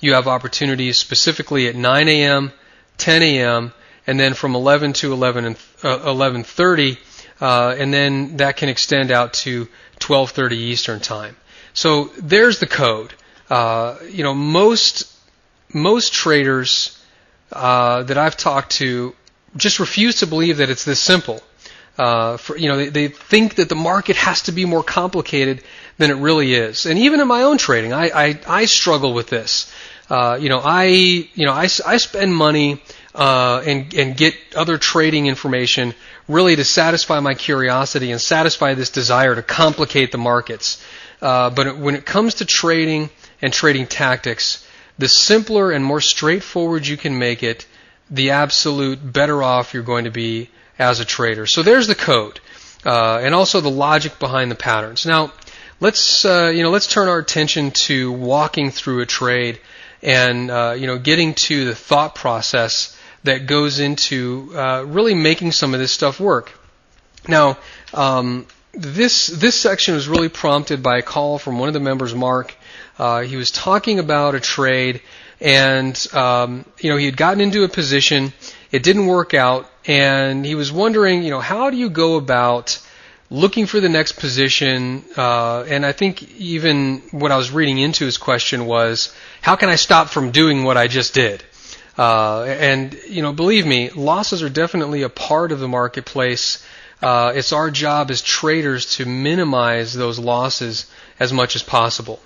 You have opportunities specifically at 9 a.m., 10 a.m., and then from 11 to 11:30, and then that can extend out to 12:30 Eastern Time. So there's the code. Most traders that I've talked to just refuse to believe that it's this simple. They think that the market has to be more complicated than it really is. And even in my own trading, I struggle with this. I spend money and get other trading information really to satisfy my curiosity and satisfy this desire to complicate the markets. But when it comes to trading and trading tactics, the simpler and more straightforward you can make it, the absolute better off you're going to be as a trader. So there's the code, and also the logic behind the patterns. Now, let's turn our attention to walking through a trade and getting to the thought process that goes into really making some of this stuff work. Now, this section was really prompted by a call from one of the members, Mark. He was talking about a trade, and he had gotten into a position. It didn't work out, and he was wondering, how do you go about looking for the next position? And I think even what I was reading into his question was, how can I stop from doing what I just did? Believe me, losses are definitely a part of the marketplace. It's our job as traders to minimize those losses as much as possible.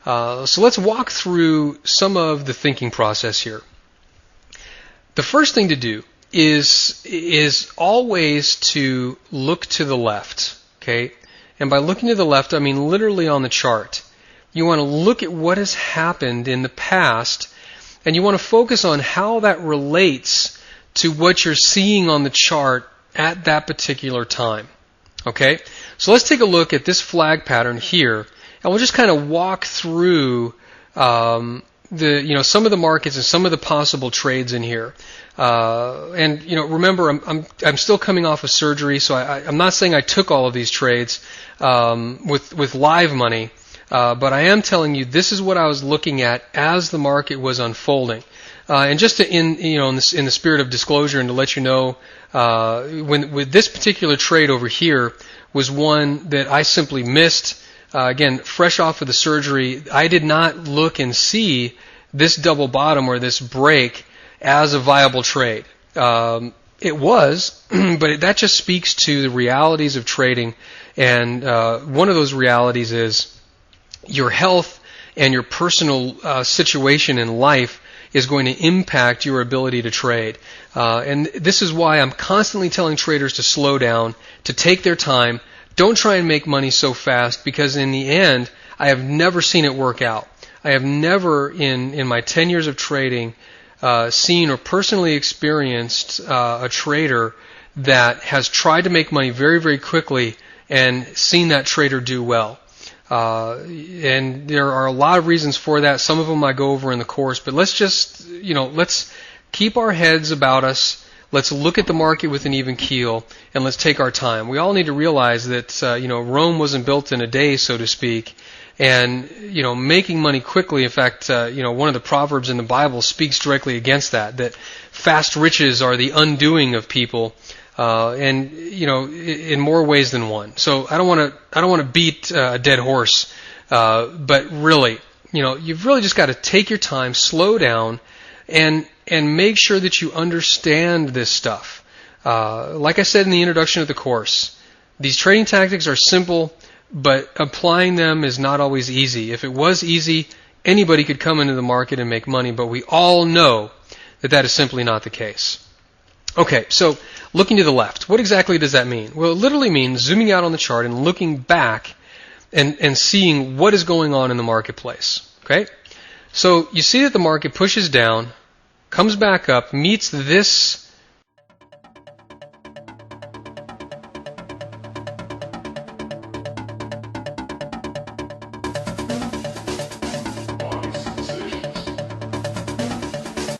So let's walk through some of the thinking process here. The first thing to do is always to look to the left, okay? And by looking to the left, I mean literally on the chart. You want to look at what has happened in the past, and you want to focus on how that relates to what you're seeing on the chart at that particular time, okay? So let's take a look at this flag pattern here, and we'll just kind of walk through some of the markets and some of the possible trades in here. Remember, I'm still coming off of surgery, so I'm not saying I took all of these trades with live money, but I am telling you this is what I was looking at as the market was unfolding. And just in the spirit of disclosure, and to let you know, with this particular trade over here was one that I simply missed. Again, fresh off of the surgery, I did not look and see this double bottom or this break as a viable trade. It was, but that just speaks to the realities of trading. And one of those realities is your health and your personal situation in life is going to impact your ability to trade. And this is why I'm constantly telling traders to slow down, to take their time. Don't try and make money so fast, because in the end, I have never seen it work out. I have never, in my 10 years of trading, seen or personally experienced a trader that has tried to make money very, very quickly and seen that trader do well. And there are a lot of reasons for that. Some of them I go over in the course, but let's just, let's keep our heads about us. Let's look at the market with an even keel, and let's take our time. We all need to realize that, Rome wasn't built in a day, so to speak. And, making money quickly, in fact, one of the Proverbs in the Bible speaks directly against that fast riches are the undoing of people, in more ways than one. So I don't want to beat a dead horse, but really, you've really just got to take your time, slow down, and make sure that you understand this stuff. Like I said in the introduction of the course, these trading tactics are simple, but applying them is not always easy. If it was easy, anybody could come into the market and make money, but we all know that is simply not the case. Okay, so looking to the left, what exactly does that mean? Well, it literally means zooming out on the chart and looking back and seeing what is going on in the marketplace. Okay? So you see that the market pushes down, comes back up, meets this